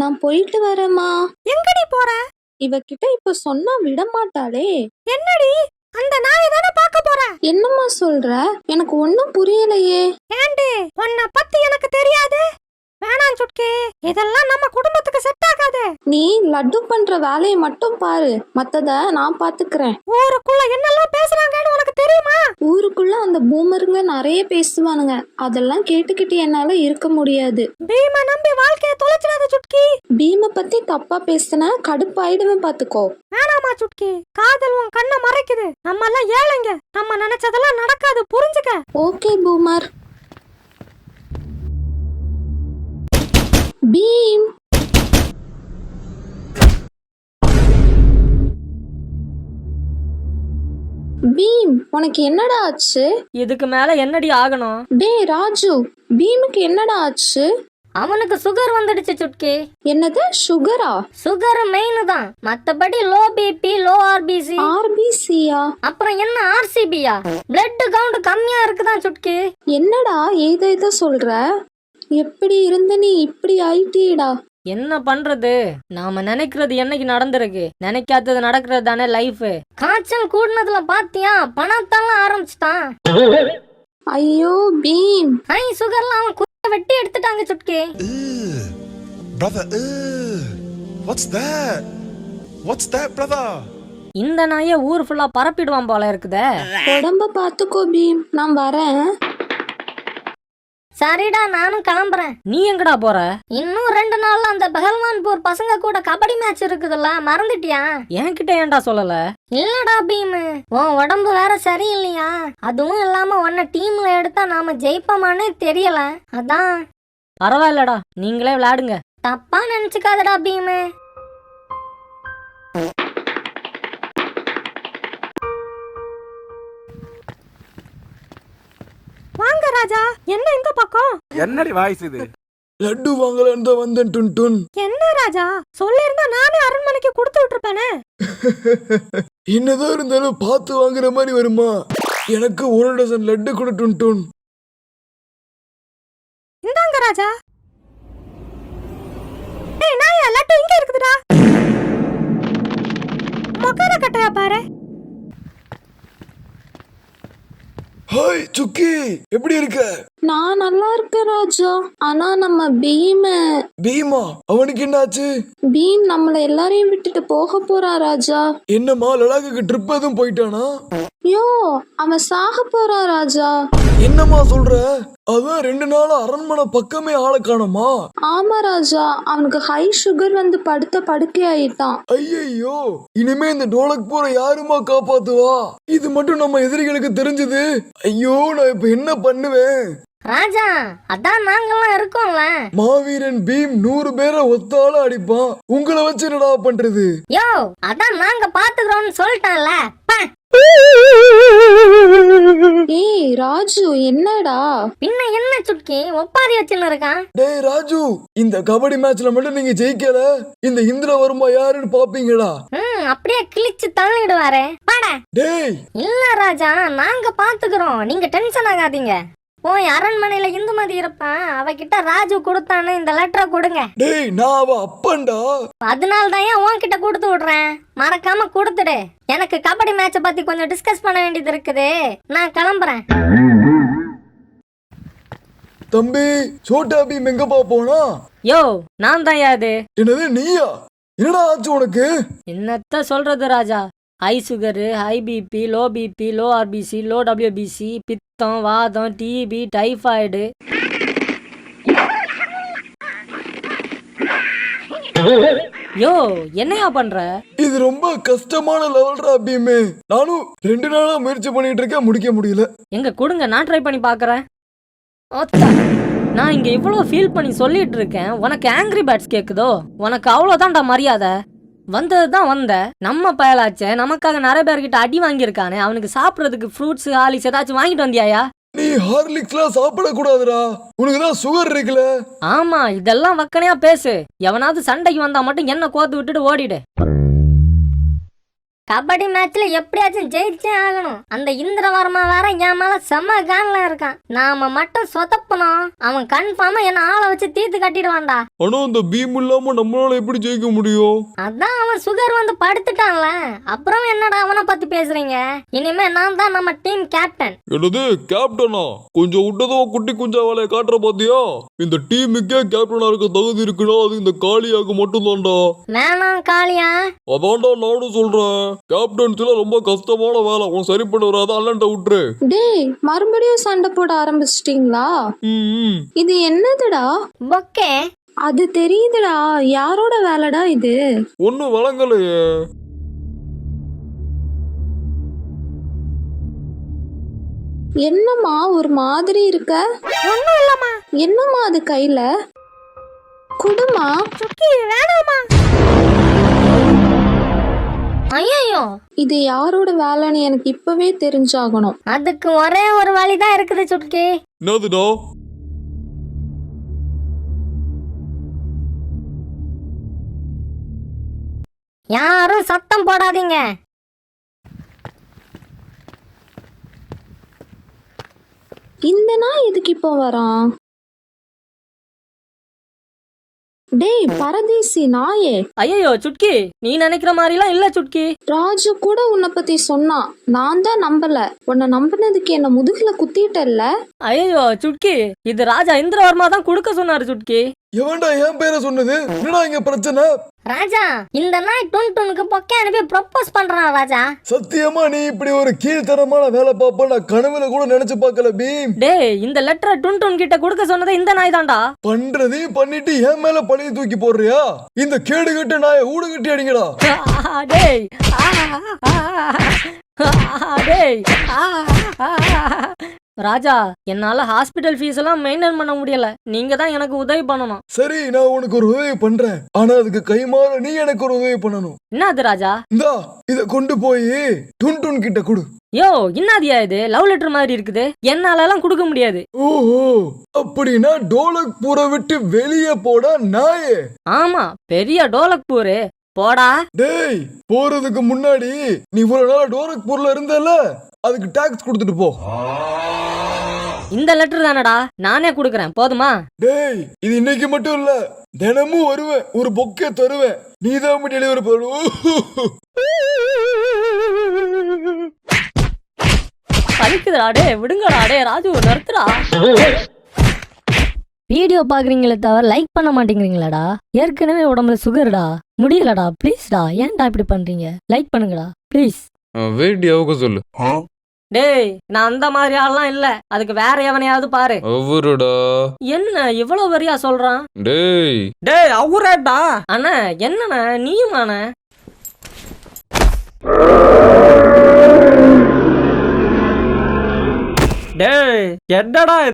நான் போயிட்டு வரேம்மா. எங்கடி போற? இவகிட்ட இப்ப சொன்னா விட மாட்டாளே. என்னடி, அந்த நாயை தானே பார்க்க போற? என்னம்மா சொல்ற? எனக்கு ஒன்னும் புரியலையே. ஏண்டி, உன்னை பத்தி எனக்கு தெரியாது? வேணாம் சுட்கி, இதெல்லாம் நம்ம குடும்பத்துக்கு செட் ஆகாது. நீ லட்டு பண்ற வேலையை மட்டும் பாரு, மத்தத நான் பாத்துக்கிறேன். ஊருக்குள்ள என்னெல்லாம் பேசுறாங்கன்னு உனக்கு தெரியுமா? ஊருக்குள்ள அந்த பூமருங்க நிறைய பேசுவானுங்க, அதெல்லாம் கேட்டுக்கிட்டு என்னால இருக்க முடியாது. பீம நம்பி வாழ்க்கைய தொலைச்சிடாத சுட்கி. பீம பத்தி தப்பா பேசின கடுப்பாயிடுவேன் பாத்துக்கோ. வேணாமா சுட்கி, காதல் உன் கண்ணை மறைக்குது. நம்ம எல்லாம் ஏழைங்க, நம்ம நினைச்சதெல்லாம் நடக்காது, புரிஞ்சுக்க. Okay boomer. பீம், பீம் உனக்கு என்னடா ஆச்சு? இதுக்கு மேல என்னடி ஆகணும்? டே ராஜு, பீமுக்கு என்னடா ஆச்சு? அவனுக்கு சுகர் வந்துடுச்சு சுட்கி. என்னது சுகரா? சுகர் மெயின் தான், மத்தபடி லோ பிபி, லோ ஆர்பிசி. ஆர்பிசியா? அப்புறம் என்ன ஆர்சிபியா? பிளட் கவுண்ட் கம்மியா இருக்குதான் சுட்கி. என்னடா ஏதோ சொல்ற? எப்படி இருந்த நீ இப்படி ஆயிட்டீடா? என்ன பண்றது, நாம நினைக்கிறது என்னைக்கு நடந்திருக்கு, நினைக்காதது நடக்கிறது தானே லைஃப். காய்ச்சல் கூடுனதுல பாத்தியா, பணத்தாலாம் ஆரம்பிச்சுட்டான். ஐயோ பீம், ஹை சுகர்லாம் அவன் குத்த வெட்டி எடுத்துட்டாங்க Chutki. Brother, what's that? What's that, brother? இந்த நாயை ஊர் ஃபுல்லா பரப்பிடுவான் போல இருக்குதே. உடம்ப பாத்துக்கோ பீம், நான் வரேன். சரிடா, நானும் கிளம்புறேன். நீ எங்கடா போற? இன்னும் 2 நாள்ல அந்த பகல்வான்பூர் பசங்க கூட கபடி மேட்ச் இருக்குதுல்ல, மறந்துட்டியா? என்கிட்ட ஏன்டா சொல்லல? இல்லடா பீமு, உன் உடம்பு வேற சரியில்லையா, அதுவும் இல்லாம உன்ன டீம்ல எடுத்தா நாம ஜெயிப்போமானே தெரியல, அதான். பரவாயில்லடா, நீங்களே விளையாடுங்க. தப்பா நினைச்சுக்காதடா பீமு. வாங்க ராஜா, என்ன இந்த பக்கம்? என்னடி வாய்ஸ் இது? லட்டு வாங்கலான்னு தான் வந்தேன் டுன் டுன். என்ன ராஜா, சொல்லிருந்தா நானே அரண்மனைக்கு கொடுத்து விட்டுருப்பேனே. என்னதான் இருந்தாலும் பார்த்து வாங்குற மாதிரி வருமா? எனக்கு 1 டசன் லட்டு கொடு டுன் டுன். இந்தாங்க ராஜா. ஏய் நாயா, லட்டு இங்க இருக்குதுடா. மொக்கர கட்டையா பாரு. ஹாய் சுக்கி, எப்படி இருக்க? நான் நல்லா இருக்கேன் ராஜா. ஆனா நம்ம பீமா, அவனுக்கு என்னாச்சு? பீம் நம்மள எல்லாரையும் விட்டுட்டு போக போறான் ராஜா. என்னம்மா, லடாக்குக்கு ட்ரிப் எதுவும் போயிட்டானா? யோ, அவன் சாக போறான் ராஜா. என்னம்மா சொல்ற? அதான் 2 நாளா அரண்மனை பக்கமே ஆளை காணோமா? ஆமா ராஜா, அவனுக்கு ஹை சுகர் வந்து படுத்த படுக்கை ஆயிட்டான். ஐயோ, இனிமே இந்த டோலக்பூரை யாருமா காப்பாத்துவா? இது மட்டும் நம்ம எதிரிகளுக்கு தெரிஞ்சது, ஐயோ நான் இப்ப என்ன பண்ணுவேன்? ராஜா, அதான் நாங்கெல்லாம் இருக்கோம்ல. மாவீரன் பீம் 100 பேரை ஒத்தால அடிப்பான், உங்களை வச்சு என்னடா பண்றது? யோ, அதான் நாங்க பாத்துக்கிறோம்னு சொல்லிட்டான்ல. ஏய் ராஜு, என்னடா? பின்ன என்ன சுட்கி, ஒப்பாரி வச்சுன்னு இருக்கான். டேய் ராஜு, இந்த கபடி மேட்ச்ல மட்டும் நீங்க ஜெயிக்கல, இந்த இந்திரவர்மா யாருன்னு பாப்பீங்களா? அப்படியே கிழிச்சு தள்ளிடுவாரு. பாடா. டேய் இல்ல ராஜா, நாங்க பாத்துக்கிறோம், நீங்க டென்ஷன் ஆகாதீங்க. போய் அரண்மனையில இந்துமதி இருப்பான், அவகிட்ட ராஜு கொடுத்தானு இந்த லெட்டரை கொடுங்க. டேய், நான் அவ அப்பன்டா. அதனால தான் ஏன் உன்கிட்ட கொடுத்து விடுறேன், மறக்காம கொடுத்துடு. எனக்கு கபடி மேட்ச பத்தி கொஞ்சம் டிஸ்கஸ் பண்ண வேண்டியது இருக்குது, நான் கிளம்புறேன். தம்பி, சோட்டா பீம் எங்கப்பா போனா? யோ, நான் தான் யாது. என்னது நீயா? என்னடா ஆச்சு உனக்கு? என்னத்த சொல்றது ராஜா, high sugar, high BP, low RBC, low WBC, பித்தம், வாதம், டிபி, டைஃபாய்டு. யோ, என்னையா பண்ற? இது ரொம்ப கஷ்டமான லெவல்டா பீமே. நானும் 2 நாளா முயற்சி பண்ணிட்டு இருக்கேன், முடிக்க முடியல. எங்க கொடுங்க, நான் ட்ரை பண்ணி பாக்குறேன். நான் இங்க இவ்வளவு ஃபீல் பண்ணி சொல்லிட்டு இருக்கேன், உனக்கு ஆங்கிரி பேட்ஸ் கேக்குதோ? உனக்கு அவ்வளவுதான்டா மரியாதை. வந்ததுதான் வந்த, நம்ம பயலாச்சே, நமக்காக நிறைய பேர்கிட்ட அடி வாங்கியிருக்கானே, அவனுக்கு சாப்பிடறதுக்கு ஃப்ரூட்ஸ், ஹார்லிக்ஸ் ஏதாச்சும் வாங்கிட்டு வந்தியாயா? நீ ஹார்லிக்ஸ்லாம் சாப்பிடக்கூடாதுடா, உனக்கு தான் சுகர் இருக்குல்ல. ஆமா, இதெல்லாம் வக்கனையா பேசு. எவனாவது சண்டைக்கு வந்தா மட்டும் என்ன கோத்து விட்டுட்டு ஓடிடு. கபடி மேட்ச்ல எப்படியாச்சும் ஜெயிச்சே ஆகணும். அந்த இந்திரவர்மா வேற என் மேல செம்ம கான்ல இருக்கான். நாம மட்டும் சொதப்பணும், அவன் கன்ஃபார்மா என்ன ஆளை வச்சு தீர்த்து கட்டிடுவான்டா. ஆனா அந்த பீம் இல்லாம நம்மளால எப்படி ஜெயிக்க முடியும்? அதான் அவன் சுகர் வந்து படுத்துட்டான்ல, அப்புறம் என்னடா அவனை பத்தி பேசுறீங்க? இனிமே நான் தான் நம்ம டீம் கேப்டன். என்னது கேப்டனா? கொஞ்சம் விட்டதோ குட்டி குஞ்சா வேலையை காட்டுற பாத்தியா? இந்த டீமுக்கே கேப்டனா இருக்க தகுதி இருக்குன்னா அது இந்த காளியாக்கு மட்டும் தான்டா. வேணாம் காளியா. அதான்டா நானும் சொல்றேன். கேப்டன்ஸ்ல ரொம்ப கஷ்டமான வேலை, உன் சரி பண்ண வராத அண்ணன்ட்ட விட்டுரு. டேய் மறுபடியும் சண்டை போட ஆரம்பிச்சிட்டீங்களா? இது என்னதுடா? பொக்கே. அது தெரியுதுடா, யாரோட வேலைடா இது? ஒன்னும் வழங்கலையே. என்னம்மா ஒரு மாதிரி இருக்க? ஒண்ணும் இல்லம்மா. என்னம்மா அது கையில? குடுமா. சுக்கி வேணாமா. ஐயோ, இது யாரோட வேலைன்னு எனக்கு இப்பவே தெரிஞ்சாகணும். அதுக்கு ஒரே ஒரு வழிதான் இருக்குது சுட்கி. என்னதுடா? யாரும் சத்தம் போடாதீங்க. இந்த நாய் எதுக்கு இப்போ வரான்? டேய் பரதேசி நாயே. ஐயோ சுட்கி, நீ நினைக்கிற மாதிரிலாம் இல்ல சுட்கி. ராஜு கூட உன்னை பத்தி சொன்னான், நான் தான் நம்பல. உன்னை நம்பினதுக்கு என்ன முதுகுல குத்திட்டல்ல. ஐயோ சுட்கி, இது ராஜா இந்திரவர்மா தான் கொடுக்க சொன்னாரு சுட்கி. எவன்டா என் பேரை சொன்னது? என்னடா இங்க பிரச்சனை? ராஜா, இந்த நாய் டுன்டுனுக்கு பொக்கே அனுப்பி ப்ரொபோஸ் பண்றான் ராஜா. சத்தியமா நீ இப்படி ஒரு கீழ்த்தரமான வேலை பாப்ப நான் கனவுல கூட நினைச்சு பார்க்கல பீம். டேய், இந்த லெட்டரை டுன்டுன் கிட்ட கொடுக்க சொன்னது இந்த நாய் தான்டா. பண்றதையும் பண்ணிட்டு என் மேல பழிய தூக்கி போடுறியா? இந்த கேடு கட்டு நாயை ஊடு கட்டி அடிங்கடா. டேய் டேய் ராஜா, என்னால ஹாஸ்பிட்டல் ஃபீஸ் எல்லாம் மெயின்டைன் பண்ண முடியல. நீங்க தான் எனக்கு உதவி பண்ணணும். சரி, நான் உனக்கு ஒரு உதவி பண்றேன். ஆனா அதுக்கு கைமாற நீ எனக்கு ஒரு உதவி பண்ணணும். என்னது ராஜா? இந்தா இத கொண்டு போய் டுன் கிட்ட கொடு. யோ, என்னதியா இது? லவ் லெட்டர் மாதிரி இருக்குது. என்னால எல்லாம் கொடுக்க முடியாது. ஓஹோ, அப்படின்னா டோலக்பூரை விட்டு வெளியே போடா நாயே. ஆமா, பெரிய டோலக்பூர் போடா. டேய், போறதுக்கு முன்னாடி நீ இவ்வளவு நாள் டோலக்பூர்ல இருந்தல, அதுக்கு டாக்ஸ் கொடுத்துட்டு போ. இந்த லெட்டர் தானடா, நானே கொடுக்கறேன், போதுமா? டேய், இது இன்னைக்கு மட்டும் இல்ல, தினமும் வருவேன், ஒரு பொக்கே தருவேன். நீதான் டெலிவரி பண்ணுவோம். பழிக்குதுடா. டே விடுங்கடா. டே ராஜு நிறுத்துடா. வீடியோ பாக்குறீங்களே தவிர லைக் பண்ண மாட்டேங்கிறீங்களாடா. ஏற்கனவே உடம்புல சுகர்டா, முடியலடா. ப்ளீஸ்டா, ஏன்டா இப்படி பண்றீங்க? லைக் பண்ணுங்கடா ப்ளீஸ். வெயிட் எவ்வளோ சொல்லு. டேய், நான் அந்த மாதிரி ஆள்லாம் இல்ல. அதுக்கு வேற எவனையாவது பாரு. அவருடா. என்ன இவ்வளவு வரியா சொல்றான்? டேய் டேய் அவரேடா. அண்ணா என்னண்ணா நீயும் அண்ணா? டேய் என்னடா